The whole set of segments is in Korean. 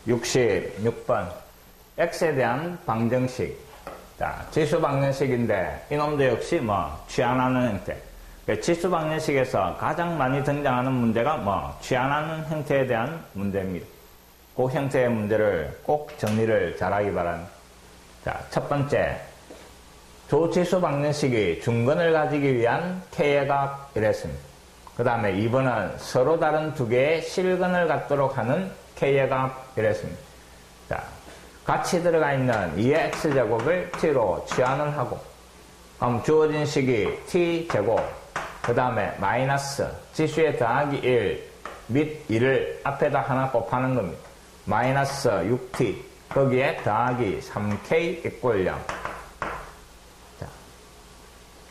66번. x에 대한 방정식. 자, 지수 방정식인데, 이놈도 역시 취한하는 형태. 지수 방정식에서 가장 많이 등장하는 문제가 취한하는 형태에 대한 문제입니다. 그 형태의 문제를 꼭 정리를 잘하기 바랍니다. 자, 첫 번째. 조지수 방정식이 중근을 가지기 위한 K의 값 이랬습니다. 그 다음에 2번은 서로 다른 두 개의 실근을 갖도록 하는 K의 값 이랬습니다. 자, 같이 들어가 있는 2의 X제곱을 T로 취한을 하고, 그럼 주어진 식이 T제곱, 그 다음에 마이너스 지수의 더하기 1 및 2를 앞에다 하나 곱하는 겁니다. 마이너스 6T, 거기에 더하기 3K 이꼴 0. 자,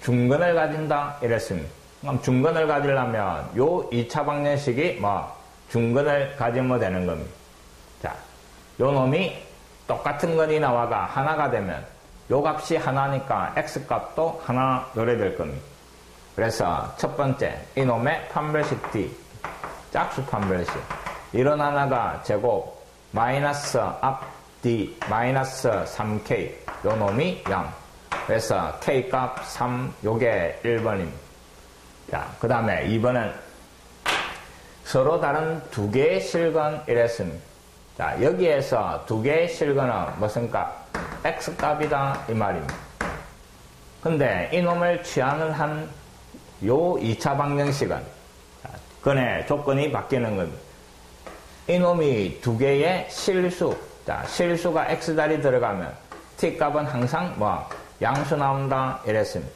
중근을 가진다 이랬습니다. 그럼 중근을 가지려면 요 2차 방정식이 중근을 가지면 되는 겁니다. 자, 요 놈이 똑같은 건이 나와가 하나가 되면 요 값이 하나니까 x 값도 하나 요래될 겁니다. 그래서 첫 번째 이놈의 판별식 D, 짝수 판별식. 이런 하나가 제곱 마이너스 앞 D 마이너스 3K, 요 놈이 0. 그래서 K 값 3, 요게 1번입니다. 자, 그 다음에 2번은 서로 다른 두 개의 실근 이랬습니다. 자, 여기에서 두 개의 실근은 무슨 값? X 값이다 이 말입니다. 근데 이놈을 취한을 한 요 2차 방정식은 근의 조건이 바뀌는 겁니다. 이놈이 두 개의 실수, 자, 실수가 X자리 들어가면 T 값은 항상 양수 나온다 이랬습니다.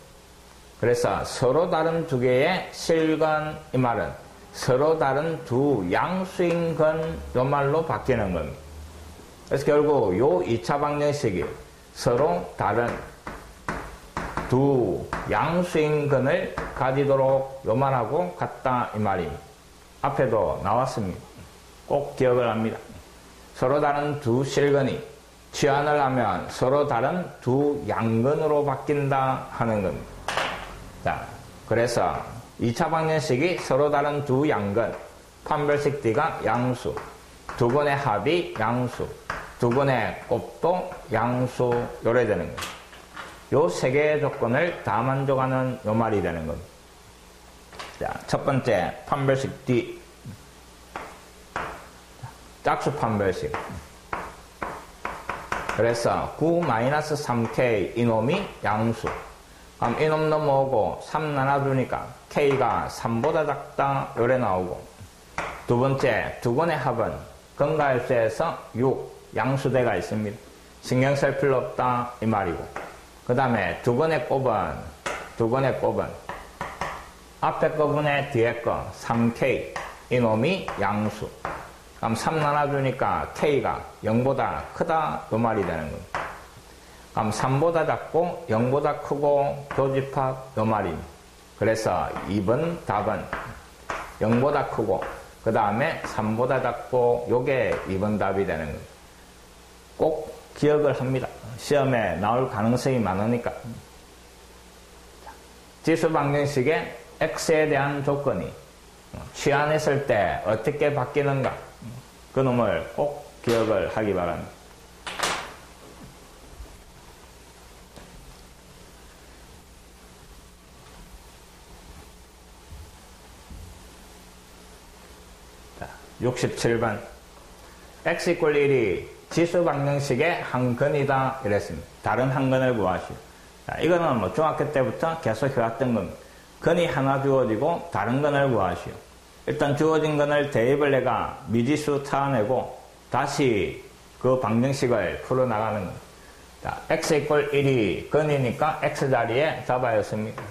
그래서 서로 다른 두 개의 실근 이 말은 서로 다른 두 양수인 근 요 말로 바뀌는 겁니다. 그래서 결국 요 2차 방정식이 서로 다른 두 양수인 근을 가지도록 요 말하고 같다 이 말입니다. 앞에도 나왔습니다. 꼭 기억을 합니다. 서로 다른 두 실근이 취한을 하면 서로 다른 두 양근으로 바뀐다 하는 겁니다. 자, 그래서 2차 방정식이 서로 다른 두 양근, 판별식 D가 양수, 두 근의 합이 양수, 두 근의 곱도 양수, 요래 되는 겁니다. 요 세 개의 조건을 다 만족하는 요 말이 되는 겁니다. 자, 첫 번째 판별식 D, 짝수 판별식. 그래서 9-3K 이놈이 양수. 그럼 이놈 넘어오고 3 나눠주니까 K가 3보다 작다 요래 나오고, 두 번째 두 근의 합은 근가일수에서 6 양수대가 있습니다. 신경 쓸 필요 없다 이 말이고, 그 다음에 두 근의 곱은 앞에 거분의 뒤에 거 3K 이놈이 양수. 그럼 3 나눠주니까 K가 0보다 크다 요 말이 되는 겁니다. 그럼 3보다 작고 0보다 크고 교집합 요 말입니다. 그래서 2번 답은 0보다 크고 그 다음에 3보다 작고 요게 2번 답이 되는 겁니다. 꼭 기억을 합니다. 시험에 나올 가능성이 많으니까. 지수 방정식의 x에 대한 조건이 취한했을 때 어떻게 바뀌는가, 그 놈을 꼭 기억을 하기 바랍니다. 자, 67번. x = 1이 지수 방정식의 한 근이다 이랬습니다. 다른 한 근을 구하시오. 자, 이거는 중학교 때부터 계속 해왔던 겁니다. 근이 하나 주어지고 다른 근을 구하시오. 일단 주어진 근을 대입을 내가 미지수 타내고 다시 그 방정식을 풀어나가는 겁니다. 자, x = 1이 근이니까 x자리에 잡아였습니다.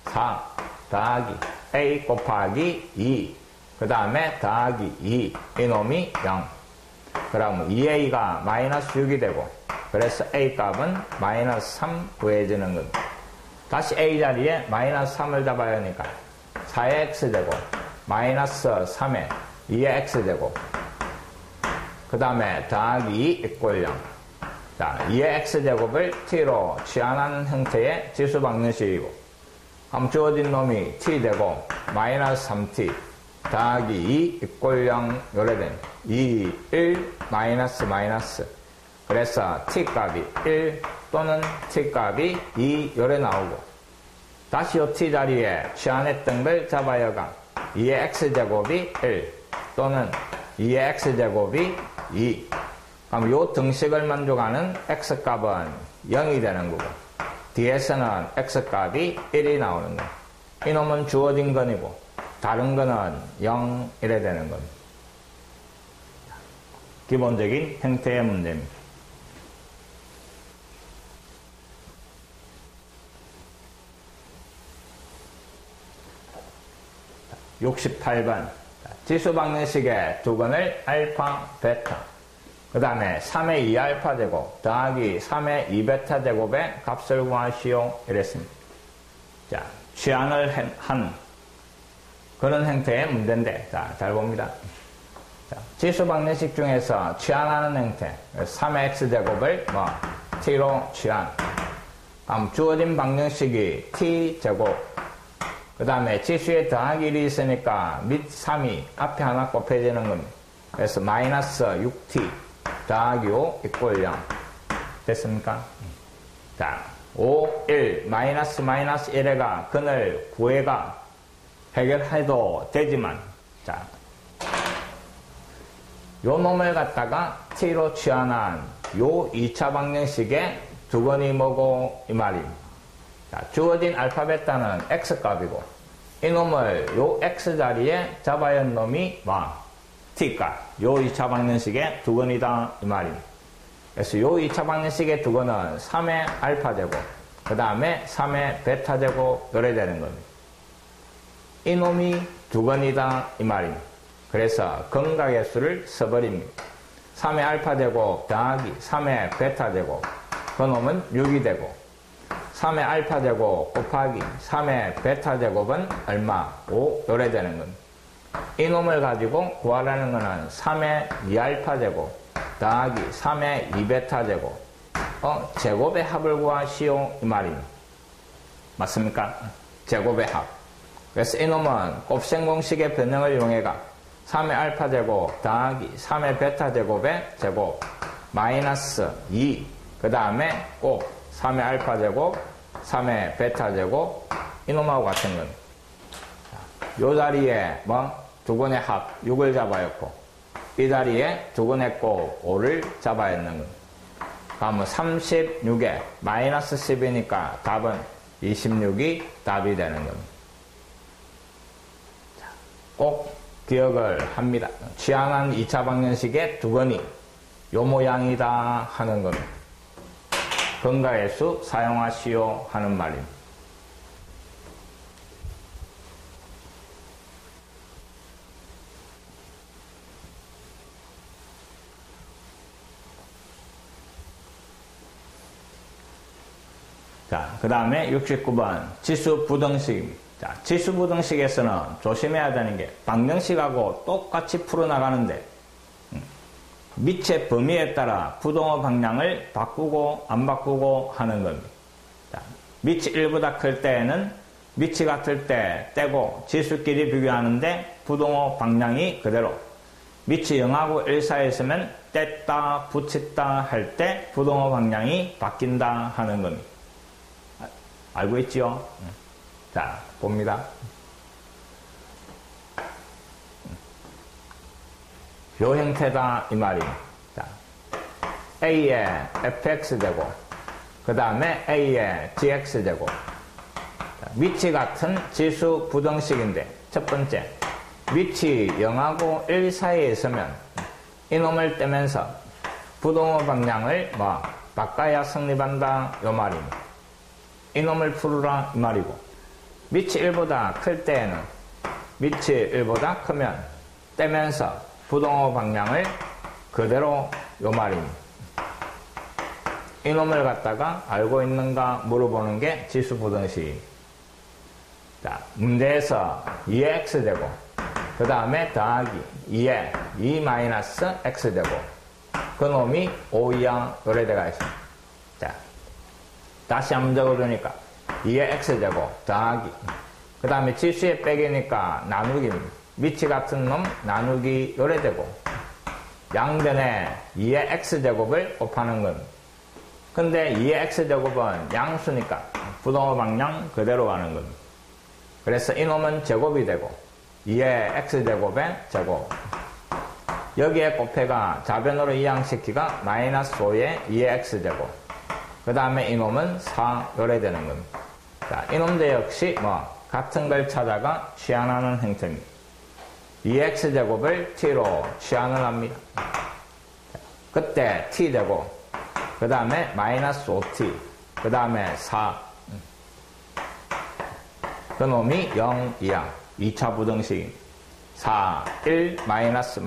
4 더하기 a 곱하기 2, 그 다음에 더하기 2 이놈이 0. 그러면 2a가 마이너스 6이 되고, 그래서 a 값은 마이너스 3 구해지는 겁니다. 다시 a 자리에 마이너스 3을 잡아야 하니까 4의 x제곱 마이너스 3의 2의 x제곱, 그 다음에 더하기 2 = 0. 자, 2의 x제곱을 t로 취한하는 형태의 지수 방정식이고, 그럼 주어진 놈이 t 되고 마이너스 3t, 더하기 2 이꼴 0 요래 됩니다. 2, 1, 마이너스 마이너스. 그래서 t값이 1 또는 t값이 2 요래 나오고 다시 요 t 자리에 취한했던 걸 잡아여가 2의 x제곱이 1 또는 2의 x제곱이 2. 그럼 요 등식을 만족하는 x값은 0이 되는 거고 뒤에서는 x값이 1이 나오는 거예요. 이놈은 주어진 건이고 다른 거는 0 이래 되는 겁니다. 기본적인 형태의 문제입니다. 68번 지수 방정식의 두근을 알파, 베타 그 다음에 3의 2알파 제곱 더하기 3의 2베타 제곱의 값을 구하시오 이랬습니다. 자, 취한을 한 그런 형태의 문제인데 자, 잘 봅니다. 자, 지수 방정식 중에서 취한하는 형태 3의 x제곱을 t로 취한 다음 주어진 방정식이 t제곱 그 다음에 지수에 더하기 1이 있으니까 밑 3이 앞에 하나 곱해지는 겁니다. 그래서 마이너스 6t 더하기 5 이꼴 0 됐습니까? 자, 5, 1 마이너스 1에가 근을 구해가 해결해도 되지만 자, 요 놈을 갖다가 t로 취한한 요 2차 방정식의 두건이 뭐고 이 말입니다. 자, 주어진 알파 베타는 x값이고 이놈을 요 x 자리에 잡아야 할 놈이 t값 요 2차 방정식의 두건이다 이 말입니다. 그래서 요 2차 방정식의 두건은 3의 알파 제곱 그 다음에 3의 베타 제곱 요래 되는 겁니다. 이놈이 두건이다 이 말입니다. 그래서 근각의 수를 써버립니다. 3의 알파 제곱 더하기 3의 베타 제곱 그놈은 6이 되고 3의 알파 제곱 곱하기 3의 베타 제곱은 얼마? 5 요래 되는 겁니다. 이놈을 가지고 구하라는 것은 3의 2알파 제곱 더하기 3의 2베타 제곱 제곱의 합을 구하시오 이 말입니다. 맞습니까? 제곱의 합. 그래서 이놈은 곱셈 공식의 변형을 이용해가 3의 알파 제곱 더하기 3의 베타 제곱의 제곱 마이너스 2 그 다음에 곱 3의 알파 제곱 3의 베타 제곱 이놈하고 같은 건 요 자리에 두근의 합 6을 잡아였고 이 자리에 두근의 곱 5를 잡아야 했는 건 그러면 36에 마이너스 10이니까 답은 26이 답이 되는 겁니다. 꼭 기억을 합니다. 취한한 2차 방정식의 두건이 요 모양이다 하는 겁니다. 근각의 수 사용하시오 하는 말입니다. 자, 그 다음에 69번 지수 부등식입니다. 자, 지수 부등식에서는 조심해야 되는 게 방정식하고 똑같이 풀어나가는데 밑의 범위에 따라 부동호 방향을 바꾸고 안 바꾸고 하는 겁니다. 자, 밑이 1보다 클 때에는 밑이 같을 때 떼고 지수끼리 비교하는데 부동호 방향이 그대로 밑이 0하고 1 사이에 있으면 뗐다 붙였다 할 때 부동호 방향이 바뀐다 하는 겁니다. 알고 있지요? 자, 봅니다. 요 형태다 이 말입니다. 자, A의 fx제곱 그 다음에 A의 gx제곱 밑이 같은 지수 부등식인데 첫 번째 밑이 0하고 1 사이에 있으면 이놈을 떼면서 부동호 방향을 바꿔야 성립한다 요 말입니다. 이놈을 풀으라 이 말이고 밑이 1보다 클 때에는 밑이 1보다 크면 떼면서 부동호 방향을 그대로 요 말입니다. 이놈을 갖다가 알고 있는가 물어보는 게 지수 부등식. 자, 문제에서 2의 x제곱 그 다음에 더하기 2의 2 마이너스 x제곱 그 놈이 5이야 요래 돼가 있습니다. 자, 다시 한번 적어두니까 2의 x제곱 더하기 그 다음에 지수의 빼기니까 나누기입니다. 밑이 같은 놈 나누기 요래 되고 양변에 2의 x제곱을 곱하는 건. 근데 2의 x제곱은 양수니까 부동호 방향 그대로 가는 건. 그래서 이놈은 제곱이 되고 2의 x제곱의 제곱. 여기에 곱해가 좌변으로 이항시키가 마이너스 5의 2의 x제곱. 그 다음에 이놈은 4 요래 되는 건. 자, 이놈도 역시 같은 걸 찾아가 치환하는 행태입니다. 2x제곱을 t로 치환을 합니다. 그때 t 되고 그 다음에 마이너스 5t 그 다음에 4 그 놈이 0 이하 2차 부등식 4, 1, 마이너스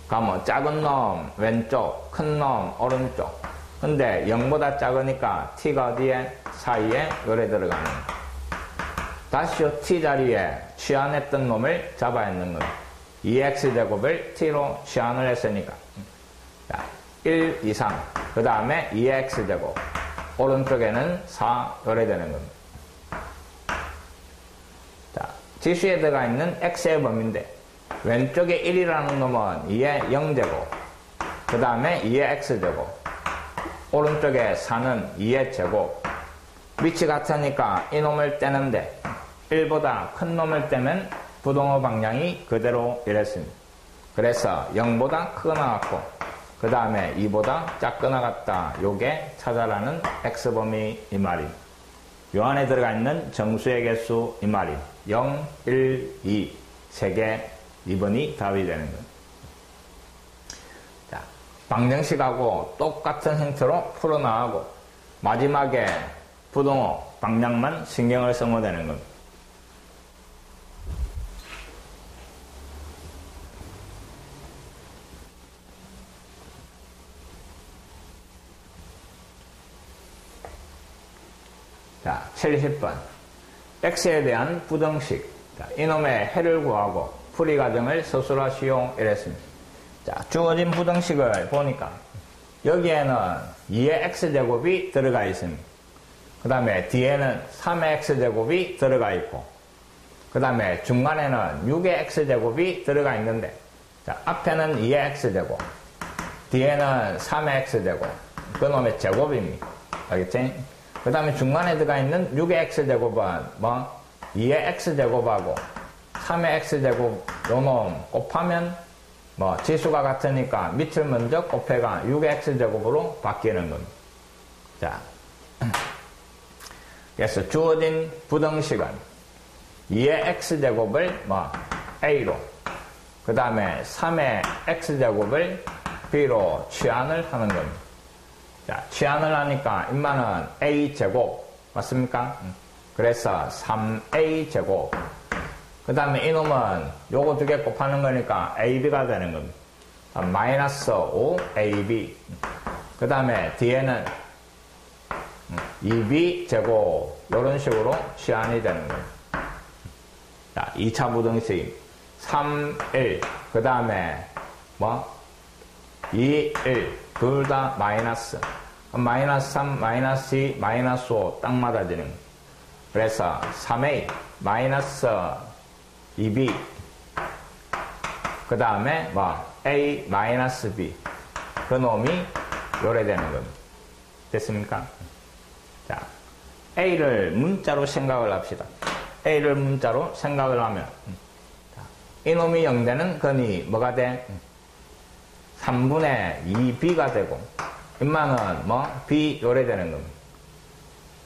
가면 작은 놈 왼쪽 큰 놈 오른쪽. 근데 0보다 작으니까 t가 어디에? 사이에 요래 들어가는 거. 다시 요 t 자리에 치환했던 놈을 잡아야 하는 건 2x제곱을 t로 치환을 했으니까 자, 1 이상 그 다음에 2x제곱 오른쪽에는 4 요래 되는 겁니다. 자, 지수에 들어가 있는 x의 범위인데 왼쪽에 1이라는 놈은 2의 0제곱 그 다음에 2의 x제곱 오른쪽에 4는 2의 제곱. 밑이 같으니까 이놈을 떼는데 1보다 큰 놈을 떼면 부동호 방향이 그대로 이랬습니다. 그래서 0보다 크게 나갔고 그 다음에 2보다 작게 나갔다. 요게 찾아라는 x범위 이 말입니다. 요 안에 들어가 있는 정수의 개수 이 말입니다. 0, 1, 2 3개 2번이 답이 되는 겁니다. 자, 방정식하고 똑같은 형태로 풀어나가고 마지막에 부동호 방향만 신경을 써면 되는 겁니다. 자, 70번. x에 대한 부등식. 자, 이놈의 해를 구하고 풀이 과정을 서술하시오. 이랬습니다. 자, 주어진 부등식을 보니까 여기에는 2의 x제곱이 들어가 있습니다. 그 다음에 뒤에는 3의 x제곱이 들어가 있고 그 다음에 중간에는 6의 x제곱이 들어가 있는데 자, 앞에는 2의 x제곱 뒤에는 3의 x제곱 그놈의 제곱입니다. 알겠지? 그 다음에 중간에 들어가 있는 6의 x제곱은 2의 x제곱하고 3의 x제곱 요놈 곱하면 지수가 같으니까 밑을 먼저 곱해가 6의 x제곱으로 바뀌는 겁니다. 자, 그래서 주어진 부등식은 2의 x제곱을 a로 그 다음에 3의 x제곱을 b로 치환을 하는 겁니다. 자, 치환을 하니까 인마는 a제곱 맞습니까? 그래서 3a제곱 그 다음에 이놈은 요거 두 개 곱하는 거니까 ab가 되는 겁니다. 마이너스 5ab 그 다음에 뒤에는 2b제곱 요런 식으로 치환이 되는 거예요. 자, 2차 부등식 3, 1 그 다음에 2, 1 둘 다 마이너스 마이너스 3, 마이너스 2, 마이너스 5 딱 맞아지는 거예요. 그래서 3a 마이너스 2b 그 다음에 a 마이너스 b 그 놈이 요래 되는 겁니다. 됐습니까? 자, a를 문자로 생각을 합시다. a를 문자로 생각을 하면 이놈이 0되는 건이 뭐가 돼? 3분의 2b가 되고 인마는 b 요래 되는 겁니다.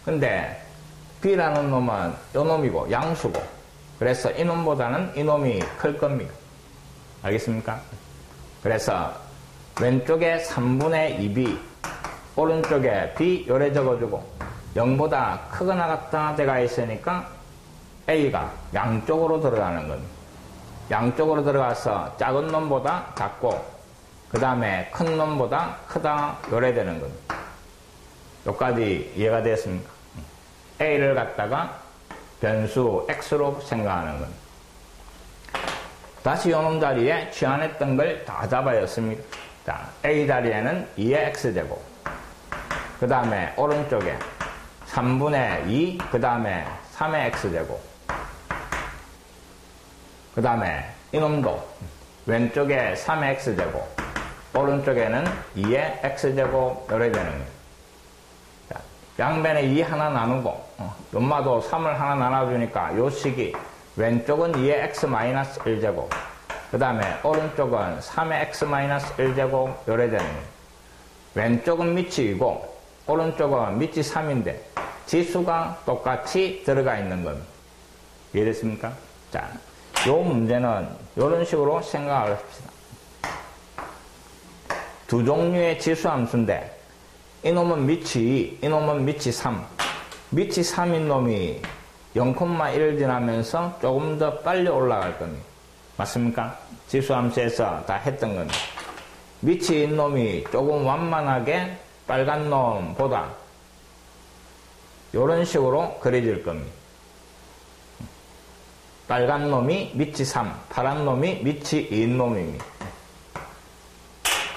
근데 b라는 놈은 요 놈이고 양수고 그래서 이놈보다는 이놈이 클 겁니다. 알겠습니까? 그래서 왼쪽에 3분의 2b 오른쪽에 b 요래 적어주고 0보다 크게 나갔다 데가 있으니까 a가 양쪽으로 들어가는 겁니다. 양쪽으로 들어가서 작은 놈보다 작고 그 다음에 큰 놈보다 크다 요래 되는 겁니다. 여기까지 이해가 됐습니까? a를 갖다가 변수 x로 생각하는 겁니다. 다시 요놈 자리에 치환했던 걸 다 잡아였습니다. 자, a 자리에는 2의 x제곱 그 다음에 오른쪽에 3분의 2 그 다음에 3의 x제곱 그 다음에 이놈도 왼쪽에 3의 x제곱, 오른쪽에는 2의 x제곱 이래 되는 거예요. 자, 양변에 2 하나 나누고 엄마도 3을 하나 나눠주니까 요 식이 왼쪽은 2의 x-1제곱, 그 다음에 오른쪽은 3의 x-1제곱 이래 되는 거예요. 왼쪽은 밑이 2고 오른쪽은 밑이 3인데 지수가 똑같이 들어가 있는 겁니다. 이해됐습니까? 자, 요 문제는 이런 식으로 생각을 합시다. 두 종류의 지수 함수인데 이놈은 밑이 2, 이놈은 밑이 3. 밑이 3인 놈이 0,1을 지나면서 조금 더 빨리 올라갈 겁니다. 맞습니까? 지수 함수에서 다 했던 겁니다. 밑이 인 놈이 조금 완만하게 빨간 놈보다 이런 식으로 그려질 겁니다. 빨간 놈이 밑이 3, 파란 놈이 밑이 2인 놈입니다.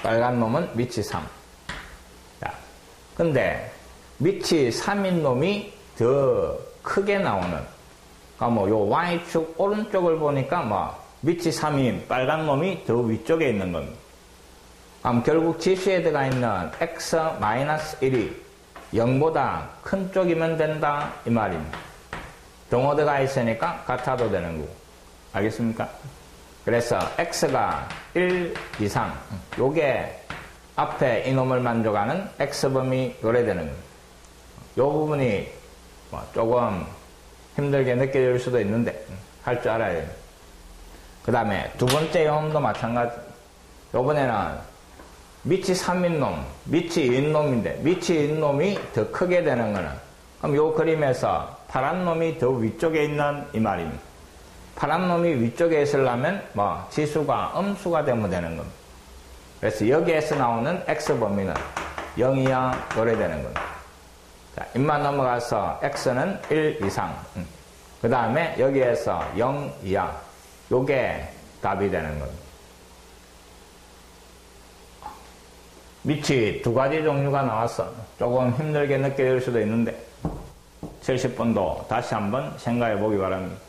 빨간 놈은 밑이 3. 자, 근데 밑이 3인 놈이 더 크게 나오는, 그러니까 뭐 요 Y축 오른쪽을 보니까 뭐 밑이 3인 빨간 놈이 더 위쪽에 있는 겁니다. 그럼 결국 지수에 들어가 있는 x-1이 0보다 큰 쪽이면 된다 이 말입니다. 동호 들어가 있으니까 같아도 되는 거고. 알겠습니까? 그래서 x가 1 이상, 요게 앞에 이놈을 만족하는 x범위 요래 되는 겁니다. 요 부분이 뭐 조금 힘들게 느껴질 수도 있는데 할 줄 알아야 돼요. 그 다음에 두 번째 이놈도 마찬가지. 요번에는 밑이 3인 놈, 밑이 2인 놈인데 밑이 2인 놈이 더 크게 되는 거는, 그럼 요 그림에서 파란 놈이 더 위쪽에 있는 이 말입니다. 파란 놈이 위쪽에 있으려면 뭐 지수가 음수가 되면 되는 겁니다. 그래서 여기에서 나오는 x범위는 0 이하 요래 되는 겁니다. 자, 입만 넘어가서 x는 1 이상, 그 다음에 여기에서 0 이하, 요게 답이 되는 겁니다. 밑이 두 가지 종류가 나와서 조금 힘들게 느껴질 수도 있는데 70번도 다시 한번 생각해 보기 바랍니다.